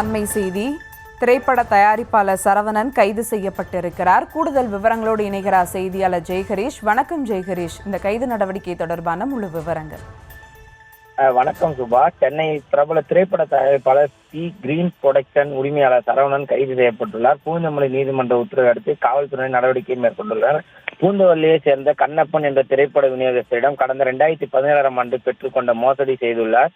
அண்மை செய்தி. திரைப்பட தயாரிப்பாளர் சரவணன் கைது செய்யப்பட்டிருக்கிறார். கூடுதல் விவரங்களோடு இணைகிறார் செய்தியாளர் ஜெய்ஹரீஷ். வணக்கம் ஜெய்ஹரீஷ், இந்த கைது நடவடிக்கை தொடர்பான முழு விவரங்கள். வணக்கம் சுபா. சென்னை பிரபல திரைப்பட தயாரிப்பாளர் சி கிரீன் புரொடக்ஷன் உரிமையாளர் சரவணன் கைது செய்யப்பட்டுள்ளார். பூந்தமல்லி நீதிமன்ற உத்தரவை அடுத்து காவல்துறை நடவடிக்கை மேற்கொண்டுள்ளார். பூந்தமல்லியை சேர்ந்த கண்ணப்பன் என்ற திரைப்பட விநியோகஸ்தரிடம் கடந்த 2016ஆம் ஆண்டு பெற்றுக்கொண்ட மோசடி செய்துள்ளார்.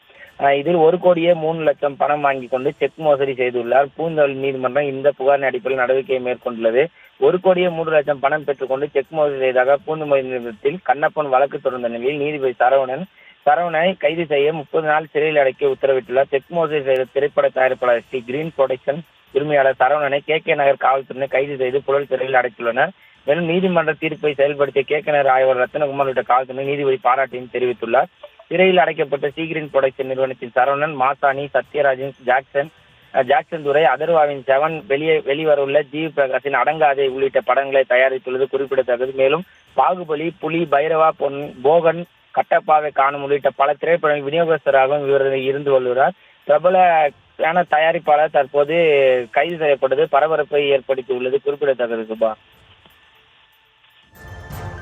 இதில் 1,03,00,000 பணம் வாங்கி கொண்டு செக் மோசடி செய்துள்ளார். பூந்தமல்லி நீதிமன்றம் இந்த புகாரின் அடிப்படையில் நடவடிக்கையை மேற்கொண்டுள்ளது. 1,03,00,000 பணம் பெற்றுக்கொண்டு செக் மோசடி செய்ததாக பூந்தமல்லி நீதிமன்றத்தில் கண்ணப்பன் வழக்கு தொடர்ந்த நிலையில் நீதிபதி சரவணனை கைது செய்ய 30 நாள் சிறையில் அடைக்க உத்தரவிட்டுள்ளார். செக் மோசடி செய்த திரைப்பட தயாரிப்பாளர் சி கிரீன் புரொடக்ஷன் உரிமையாளர் சரவணனை KK நகர் காவல்துறையினர் கைது செய்து புழல் சிறையில் அடைத்துள்ளனர். மேலும் நீதிமன்ற தீர்ப்பை செயல்படுத்திய KK நகர் ஆய்வாளர் ரத்னகுமார் உள்ளிட்ட காவல்துறை நீதிபதி பாராட்டையும் தெரிவித்துள்ளார். சிறையில் அடைக்கப்பட்ட சி கிரீன் புரொடக்ஷன் நிறுவனத்தின் சரவணன், மாசாணி, சத்யராஜன், ஜாக்சன் துரை, அதர்வாவின் 7 வெளிவரவுள்ள ஜீவ் பிரகாஷின் அடங்காதே உள்ளிட்ட படங்களை தயாரித்துள்ளது குறிப்பிடத்தக்கது. மேலும் பாகுபலி, புலி, பைரவா, போகன், கட்டப்பாவை காணும் உள்ளிட்ட பல திரைப்படங்கள் விநியோகஸ்தராகவும் இவர் இருந்து வருகிறார். பிரபல தயாரிப்பாளர் தற்போது கைது செய்யப்பட்டது பரபரப்பை ஏற்படுத்தி உள்ளது குறிப்பிடத்தக்கது சுபா.